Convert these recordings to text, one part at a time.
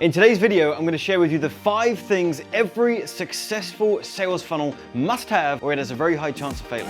In today's video, I'm going to share with you the 5 things every successful sales funnel must have, or it has a very high chance of failing.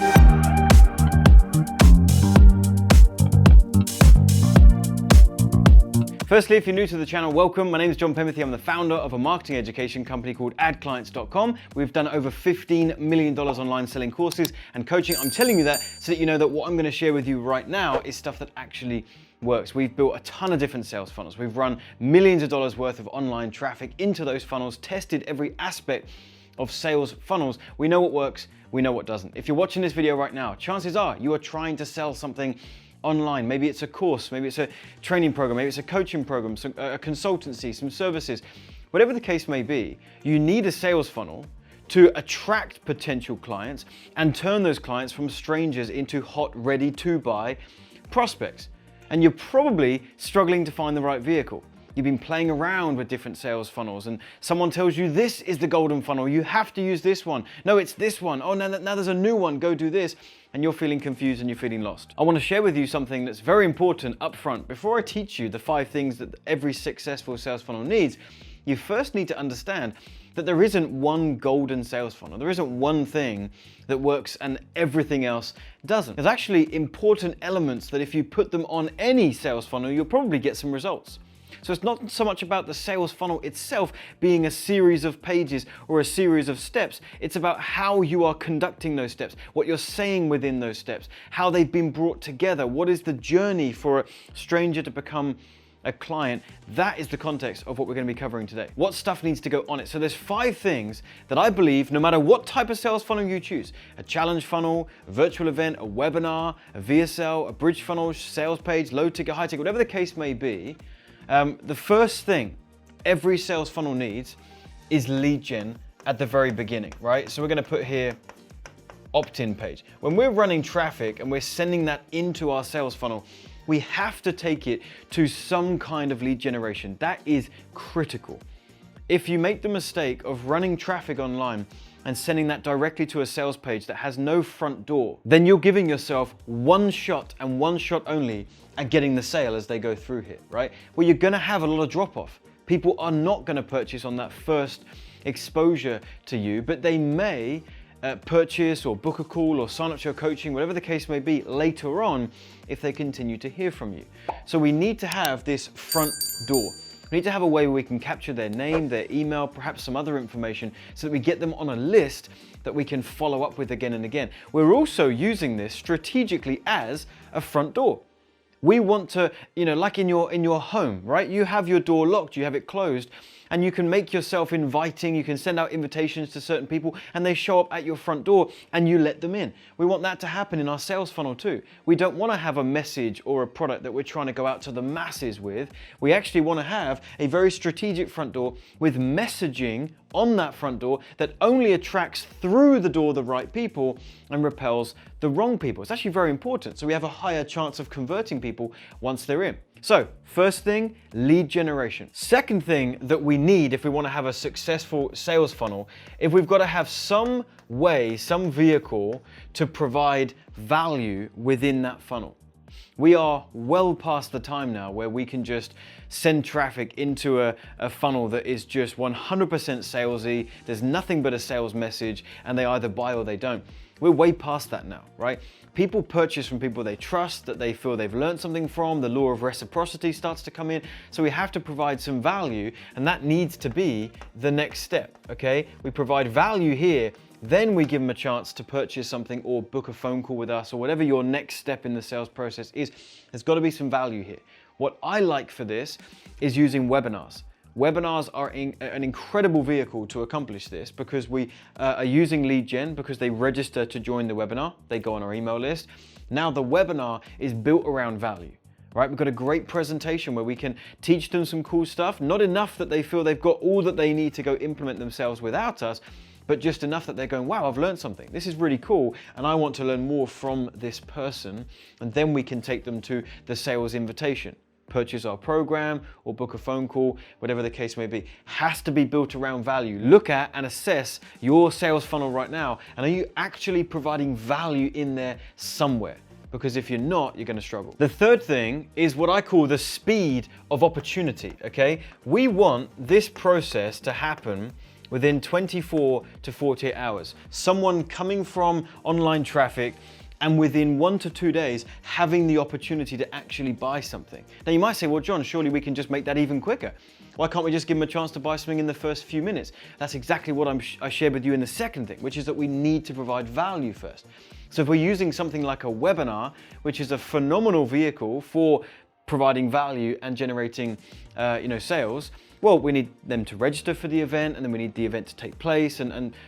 Firstly, if you're new to the channel, welcome. My name is Penberthy. I'm the founder of a marketing education company called AdClients.com. We've done over $15 million online selling courses and coaching. I'm telling you that so that you know that what I'm going to share with you right now is stuff that actually works. We've built a ton of different sales funnels. We've run millions of dollars worth of online traffic into those funnels, tested every aspect of sales funnels. We know what works, we know what doesn't. If you're watching this video right now, chances are you are trying to sell something online. Maybe it's a course, maybe it's a training program, maybe it's a coaching program, a consultancy, some services. Whatever the case may be, you need a sales funnel to attract potential clients and turn those clients from strangers into hot, ready to buy prospects. And you're probably struggling to find the right vehicle. You've been playing around with different sales funnels and someone tells you this is the golden funnel, you have to use this one. No, it's this one. Oh, now there's a new one, go do this. And you're feeling confused and you're feeling lost. I want to share with you something that's very important up front. Before I teach you the 5 things that every successful sales funnel needs, you first need to understand that there isn't one golden sales funnel. There isn't one thing that works and everything else doesn't. There's actually important elements that if you put them on any sales funnel, you'll probably get some results. So it's not so much about the sales funnel itself being a series of pages or a series of steps. It's about how you are conducting those steps, what you're saying within those steps, how they've been brought together, what is the journey for a stranger to become a client. That is the context of what we're going to be covering today. What stuff needs to go on it? So there's 5 things that I believe, no matter what type of sales funnel you choose, a challenge funnel, a virtual event, a webinar, a VSL, a bridge funnel, sales page, low ticket, high ticket, whatever the case may be, the first thing every sales funnel needs is lead gen at the very beginning, right? So we're going to put here opt-in page. When we're running traffic and we're sending that into our sales funnel, we have to take it to some kind of lead generation. That is critical. If you make the mistake of running traffic online and sending that directly to a sales page that has no front door, then you're giving yourself one shot and one shot only at getting the sale as they go through here, right? Well, you're gonna have a lot of drop off. People are not gonna purchase on that first exposure to you, but they may purchase or book a call or sign up to your coaching, whatever the case may be, later on if they continue to hear from you. So we need to have this front door. We need to have a way where we can capture their name, their email, perhaps some other information so that we get them on a list that we can follow up with again and again. We're also using this strategically as a front door. We want to, like in your home, right? You have your door locked, you have it closed, and you can make yourself inviting, you can send out invitations to certain people and they show up at your front door and you let them in. We want that to happen in our sales funnel too. We don't want to have a message or a product that we're trying to go out to the masses with. We actually want to have a very strategic front door with messaging on that front door that only attracts through the door the right people and repels the wrong people. It's actually very important. So we have a higher chance of converting people once they're in. So first thing, lead generation. Second thing that we need if we want to have a successful sales funnel, if we've got to have some way, some vehicle to provide value within that funnel. We are well past the time now where we can just send traffic into a funnel that is just 100% salesy, there's nothing but a sales message, and they either buy or they don't. We're way past that now, right? People purchase from people they trust, that they feel they've learned something from, the law of reciprocity starts to come in, so we have to provide some value, and that needs to be the next step, okay? We provide value here, then we give them a chance to purchase something or book a phone call with us or whatever your next step in the sales process is. There's got to be some value here. What I like for this is using webinars. Webinars are an incredible vehicle to accomplish this because we are using lead gen because they register to join the webinar. They go on our email list. Now the webinar is built around value. Right, we've got a great presentation where we can teach them some cool stuff. Not enough that they feel they've got all that they need to go implement themselves without us, but just enough that they're going, wow, I've learned something. This is really cool, and I want to learn more from this person. And then we can take them to the sales invitation. Purchase our program or book a phone call, whatever the case may be. Has to be built around value. Look at and assess your sales funnel right now, and are you actually providing value in there somewhere? because if you're not, you're gonna struggle. The third thing is what I call the speed of opportunity, okay? We want this process to happen within 24 to 48 hours. Someone coming from online traffic and within 1 to 2 days having the opportunity to actually buy something. Now you might say, well, John, surely we can just make that even quicker. Why can't we just give them a chance to buy something in the first few minutes? That's exactly what I shared with you in the second thing, which is that we need to provide value first. So if we're using something like a webinar, which is a phenomenal vehicle for providing value and generating sales, well, we need them to register for the event, and then we need the event to take place,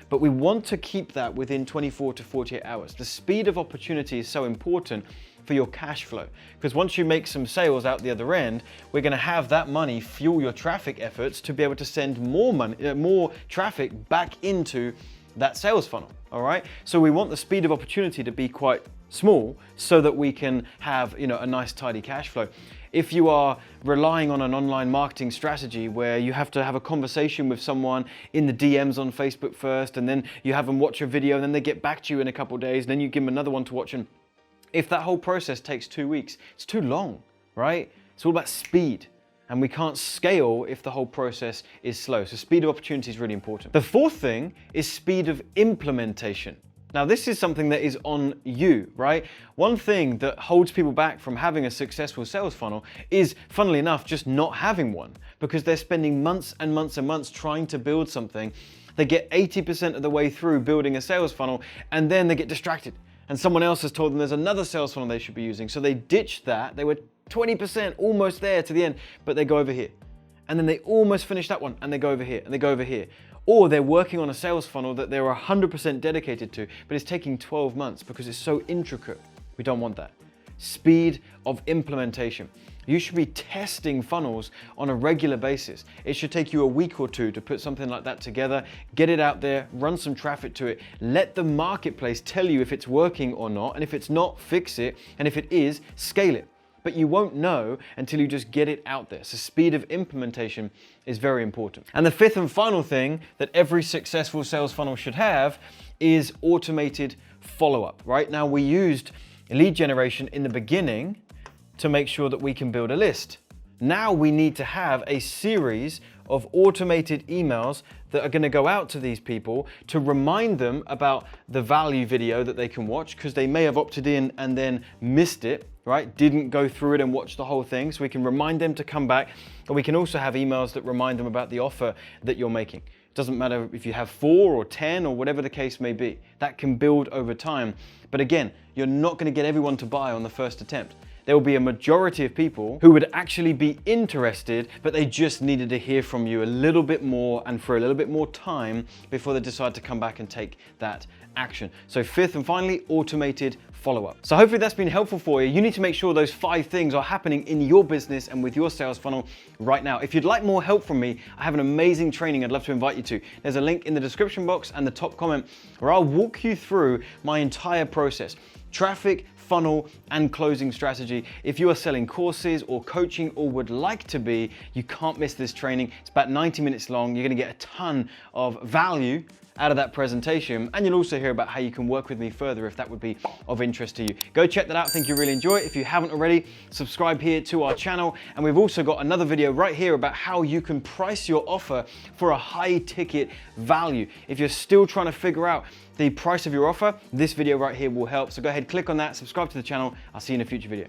but we want to keep that within 24 to 48 hours. The speed of opportunity is so important for your cash flow, because once you make some sales out the other end, we're going to have that money fuel your traffic efforts to be able to send more traffic back into that sales funnel. All right, so we want the speed of opportunity to be quite small so that we can have a nice tidy cash flow. If you are relying on an online marketing strategy where you have to have a conversation with someone in the DMs on Facebook first, and then you have them watch a video, and then they get back to you in a couple of days, and then you give them another one to watch, and if that whole process takes 2 weeks, it's too long, right? It's all about speed, and we can't scale if the whole process is slow. So speed of opportunity is really important. The fourth thing is speed of implementation. Now, this is something that is on you, right? One thing that holds people back from having a successful sales funnel is, funnily enough, just not having one, because they're spending months and months and months trying to build something. They get 80% of the way through building a sales funnel, and then they get distracted. And someone else has told them there's another sales funnel they should be using. So they ditched that. They were 20% almost there to the end, but they go over here. And then they almost finish that one, and they go over here, and they go over here. Or they're working on a sales funnel that they're 100% dedicated to, but it's taking 12 months because it's so intricate. We don't want that. Speed of implementation. You should be testing funnels on a regular basis. It should take you a week or two to put something like that together, get it out there, run some traffic to it, let the marketplace tell you if it's working or not, and if it's not, fix it, and if it is, scale it. But you won't know until you just get it out there. So speed of implementation is very important. And the fifth and final thing that every successful sales funnel should have is automated follow-up, right? Now, we used lead generation in the beginning to make sure that we can build a list. Now we need to have a series of automated emails that are going to go out to these people to remind them about the value video that they can watch, because they may have opted in and then missed it, right? Didn't go through it and watch the whole thing. So we can remind them to come back, and we can also have emails that remind them about the offer that you're making. It doesn't matter if you have 4 or 10 or whatever the case may be. That can build over time. But again, you're not going to get everyone to buy on the first attempt. There will be a majority of people who would actually be interested, but they just needed to hear from you a little bit more and for a little bit more time before they decide to come back and take that action. So fifth and finally, automated follow-up. So hopefully that's been helpful for you. You need to make sure those 5 things are happening in your business and with your sales funnel right now. If you'd like more help from me, I have an amazing training I'd love to invite you to. There's a link in the description box and the top comment where I'll walk you through my entire process. Traffic, funnel, and closing strategy. If you are selling courses or coaching or would like to be, you can't miss this training. It's about 90 minutes long. You're gonna get a ton of value out of that presentation, and you'll also hear about how you can work with me further if that would be of interest to you. Go check that out. I think you'll really enjoy it. If you haven't already, subscribe here to our channel, and we've also got another video right here about how you can price your offer for a high ticket value. If you're still trying to figure out the price of your offer, this video right here will help. So go ahead, click on that, subscribe to the channel. I'll see you in a future video.